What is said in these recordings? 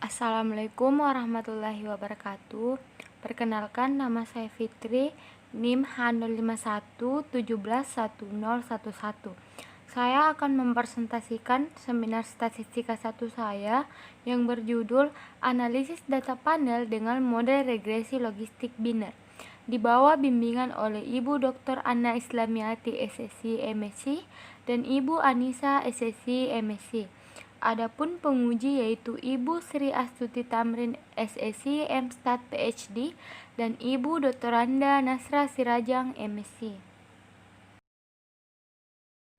Assalamualaikum warahmatullahi wabarakatuh. Perkenalkan, nama saya Fitri, NIM H051171011. Saya akan mempresentasikan seminar statistika 1 saya yang berjudul Analisis Data Panel dengan Model Regresi Logistik Biner, di bawah bimbingan oleh Ibu Dr. Anna Islamiati SSC MSc dan Ibu Anissa SSC MSc. Adapun penguji yaitu Ibu Sri Astuti Tamrin SSc MStat PhD dan Ibu Dr. Nasra Sirajang MSc.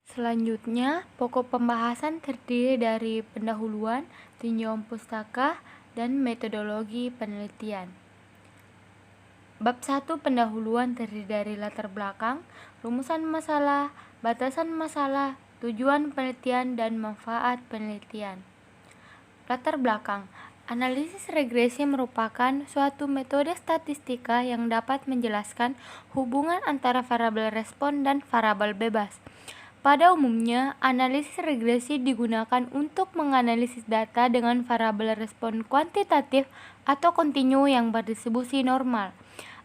Selanjutnya, pokok pembahasan terdiri dari pendahuluan, tinjauan pustaka, dan metodologi penelitian. Bab 1 pendahuluan terdiri dari latar belakang, rumusan masalah, batasan masalah, tujuan penelitian, dan manfaat penelitian. Latar belakang. Analisis regresi merupakan suatu metode statistika yang dapat menjelaskan hubungan antara variabel respon dan variabel bebas. Pada umumnya, analisis regresi digunakan untuk menganalisis data dengan variabel respon kuantitatif atau kontinu yang berdistribusi normal.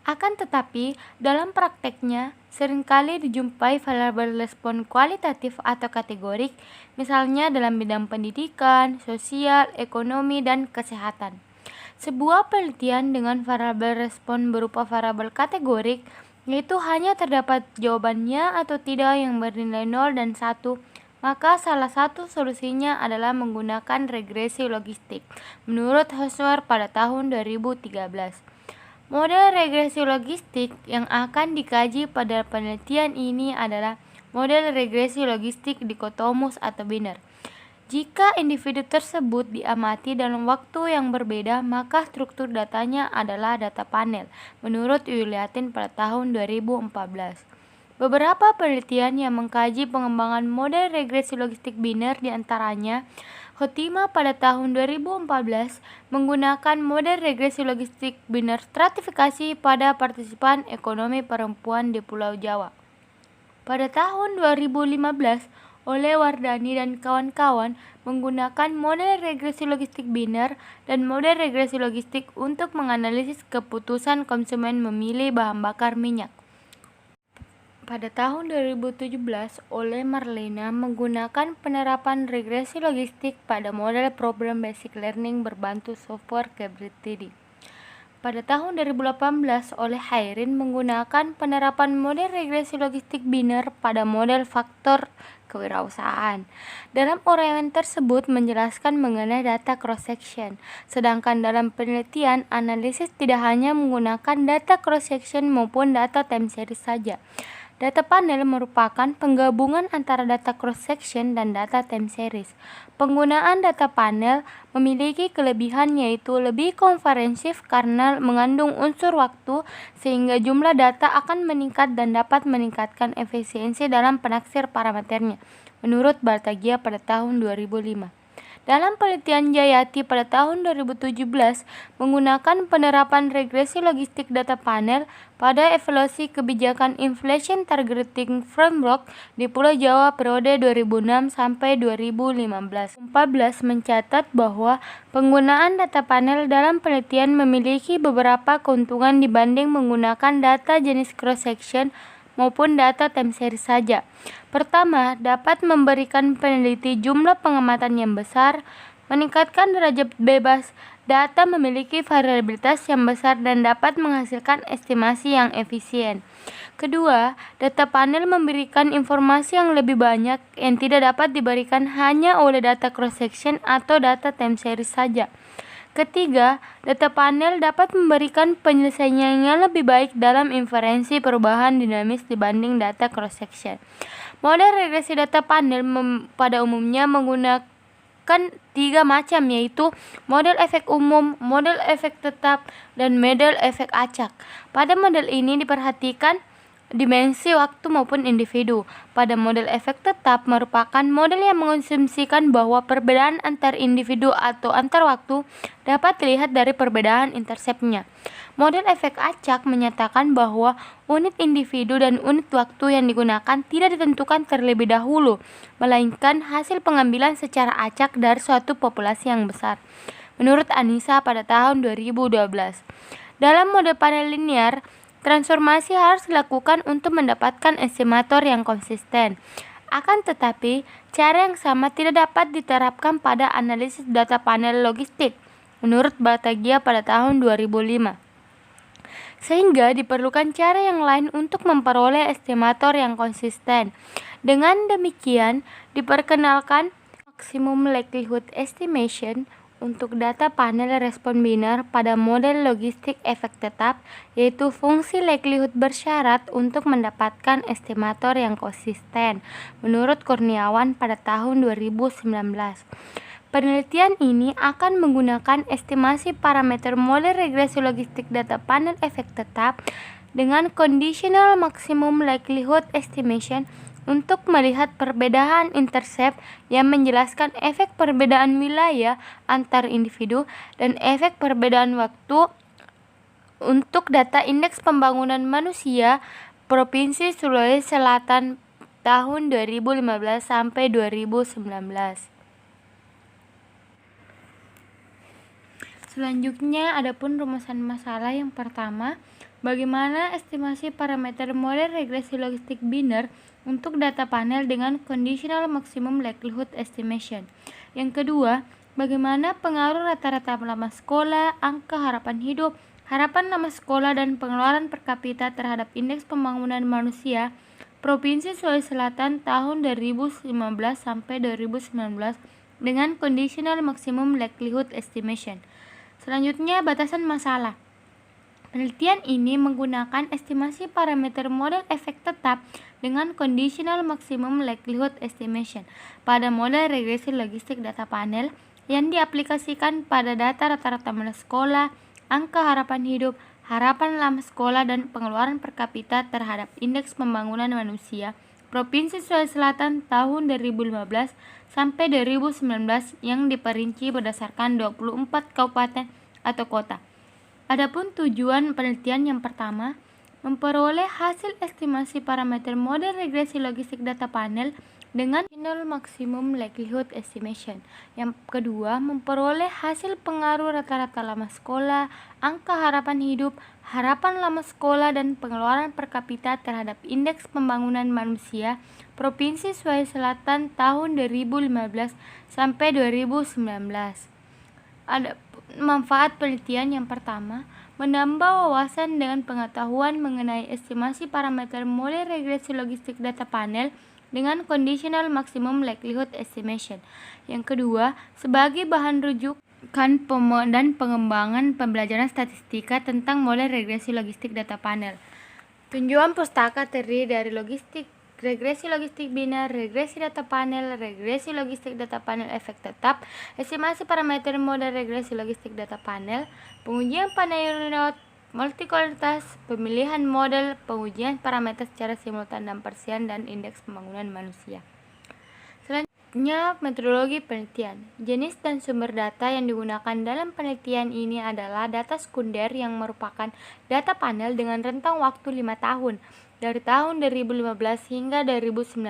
Akan tetapi, dalam prakteknya, seringkali dijumpai variabel respon kualitatif atau kategorik, misalnya dalam bidang pendidikan, sosial, ekonomi, dan kesehatan. Sebuah penelitian dengan variabel respon berupa variabel kategorik, yaitu hanya terdapat jawabannya atau tidak yang bernilai 0 dan 1, maka salah satu solusinya adalah menggunakan regresi logistik, menurut Hosmer pada tahun 2013. Model regresi logistik yang akan dikaji pada penelitian ini adalah model regresi logistik dikotomus atau biner. Jika individu tersebut diamati dalam waktu yang berbeda, maka struktur datanya adalah data panel, menurut Yuliatin pada tahun 2014. Beberapa penelitian yang mengkaji pengembangan model regresi logistik biner diantaranya Hotima pada tahun 2014 menggunakan model regresi logistik biner stratifikasi pada partisipan ekonomi perempuan di Pulau Jawa. Pada tahun 2015, oleh Wardani dan kawan-kawan menggunakan model regresi logistik biner dan model regresi logistik untuk menganalisis keputusan konsumen memilih bahan bakar minyak. Pada tahun 2017, oleh Marlena menggunakan penerapan regresi logistik pada model problem basic learning berbantu software KBTD. Pada tahun 2018, oleh Hairin menggunakan penerapan model regresi logistik biner pada model faktor kewirausahaan. Dalam uraian tersebut menjelaskan mengenai data cross-section, sedangkan dalam penelitian analisis tidak hanya menggunakan data cross-section maupun data time series saja. Data panel merupakan penggabungan antara data cross-section dan data time series. Penggunaan data panel memiliki kelebihan yaitu lebih komprehensif karena mengandung unsur waktu sehingga jumlah data akan meningkat dan dapat meningkatkan efisiensi dalam penaksir parameternya, menurut Baltagia pada tahun 2005. Dalam penelitian Jayati pada tahun 2017 menggunakan penerapan regresi logistik data panel pada evaluasi kebijakan Inflation Targeting Framework di Pulau Jawa periode 2006 sampai 2015. 14 mencatat bahwa penggunaan data panel dalam penelitian memiliki beberapa keuntungan dibanding menggunakan data jenis cross-section maupun data time series saja. Pertama, dapat memberikan peneliti jumlah pengamatan yang besar, meningkatkan derajat bebas, data memiliki variabilitas yang besar dan dapat menghasilkan estimasi yang efisien. Kedua, data panel memberikan informasi yang lebih banyak yang tidak dapat diberikan hanya oleh data cross-section atau data time series saja. Ketiga, data panel dapat memberikan penyelesaian yang lebih baik dalam inferensi perubahan dinamis dibanding data cross-section. Model regresi data panel pada umumnya menggunakan 3 macam, yaitu model efek umum, model efek tetap, dan model efek acak. Pada model ini diperhatikan dimensi waktu maupun individu. Pada model efek tetap merupakan model yang mengasumsikan bahwa perbedaan antar individu atau antar waktu dapat dilihat dari perbedaan interseptnya. Model efek acak menyatakan bahwa unit individu dan unit waktu yang digunakan tidak ditentukan terlebih dahulu, melainkan hasil pengambilan secara acak dari suatu populasi yang besar. menurut Anissa pada tahun 2012. Dalam mode panel linear, transformasi harus dilakukan untuk mendapatkan estimator yang konsisten. Akan tetapi, cara yang sama tidak dapat diterapkan pada analisis data panel logistik, menurut Batagia pada tahun 2005. Sehingga diperlukan cara yang lain untuk memperoleh estimator yang konsisten. Dengan demikian, diperkenalkan maximum likelihood estimation untuk data panel respon biner pada model logistik efek tetap, yaitu fungsi likelihood bersyarat untuk mendapatkan estimator yang konsisten, menurut Kurniawan pada tahun 2019. Penelitian ini akan menggunakan estimasi parameter model regresi logistik data panel efek tetap dengan conditional maximum likelihood estimation untuk melihat perbedaan intercept yang menjelaskan efek perbedaan wilayah antar individu dan efek perbedaan waktu untuk data indeks pembangunan manusia Provinsi Sulawesi Selatan tahun 2015 sampai 2019. Selanjutnya, adapun rumusan masalah yang pertama, bagaimana estimasi parameter model regresi logistik biner untuk data panel dengan conditional maximum likelihood estimation. Yang kedua, bagaimana pengaruh rata-rata lama sekolah, angka harapan hidup, harapan lama sekolah dan pengeluaran per kapita terhadap indeks pembangunan manusia Provinsi Sulawesi Selatan tahun 2015 sampai 2019 dengan conditional maximum likelihood estimation. Selanjutnya, batasan masalah. Penelitian ini menggunakan estimasi parameter model efek tetap dengan conditional maximum likelihood estimation pada model regresi logistik data panel yang diaplikasikan pada data rata-rata lama sekolah, angka harapan hidup, harapan lama sekolah dan pengeluaran per kapita terhadap indeks pembangunan manusia Provinsi Sulawesi Selatan tahun 2015 sampai 2019 yang diperinci berdasarkan 24 kabupaten atau kota. Adapun tujuan penelitian yang pertama, memperoleh hasil estimasi parameter model regresi logistik data panel dengan conditional maximum likelihood estimation. Yang kedua, memperoleh hasil pengaruh rata-rata lama sekolah, angka harapan hidup, harapan lama sekolah dan pengeluaran per kapita terhadap indeks pembangunan manusia Provinsi Sulawesi Selatan tahun 2015 sampai 2019. Ada manfaat penelitian yang pertama, menambah wawasan dengan pengetahuan mengenai estimasi parameter model regresi logistik data panel dengan conditional maximum likelihood estimation. Yang kedua, sebagai bahan rujukan dan pengembangan pembelajaran statistika tentang model regresi logistik data panel. Tinjauan pustaka terdiri dari regresi logistik biner, regresi data panel, regresi logistik data panel efek tetap, estimasi parameter model regresi logistik data panel, pengujian panel multikoloritas, pemilihan model, pengujian parameter secara simultan dan parsial, dan indeks pembangunan manusia. Selanjutnya, metodologi penelitian. Jenis dan sumber data yang digunakan dalam penelitian ini adalah data sekunder yang merupakan data panel dengan rentang waktu 5 tahun, dari tahun 2015 hingga 2019,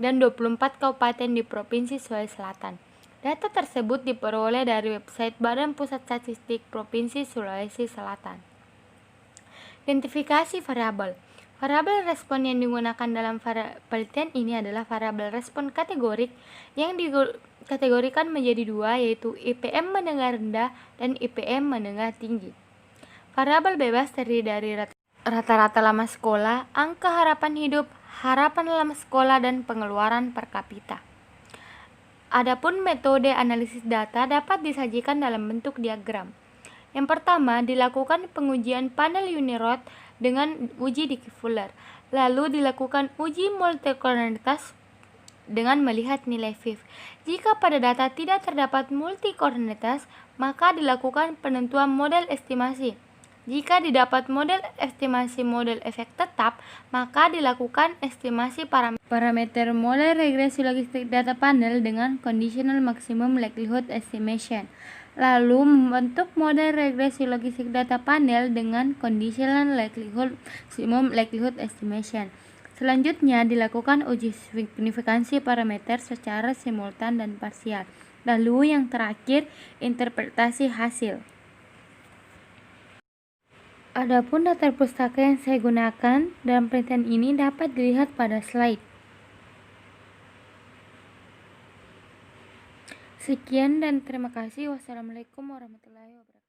dan 24 kabupaten di Provinsi Sulawesi Selatan. Data tersebut diperoleh dari website Badan Pusat Statistik Provinsi Sulawesi Selatan. Identifikasi variabel. Variabel respon yang digunakan dalam penelitian ini adalah variabel respon kategorik yang dikategorikan menjadi dua, yaitu IPM menengah rendah dan IPM menengah tinggi. Variabel bebas terdiri dari rata-rata lama sekolah, angka harapan hidup, harapan lama sekolah, dan pengeluaran per kapita. Adapun metode analisis data dapat disajikan dalam bentuk diagram. Yang pertama, dilakukan pengujian panel Unirod dengan uji Dickey-Fuller. Lalu dilakukan uji multikoordinatas dengan melihat nilai FIF. Jika pada data tidak terdapat multikoordinatas, maka dilakukan penentuan model estimasi. Jika didapat model estimasi model efek tetap, maka dilakukan estimasi parameter model regresi logistik data panel dengan conditional maximum likelihood estimation. Lalu membentuk model regresi logistik data panel dengan conditional likelihood maximum likelihood estimation. Selanjutnya dilakukan uji signifikansi parameter secara simultan dan parsial. Lalu yang terakhir, interpretasi hasil. Adapun daftar pustaka yang saya gunakan dalam penelitian ini dapat dilihat pada slide. Sekian dan terima kasih. Wassalamualaikum warahmatullahi wabarakatuh.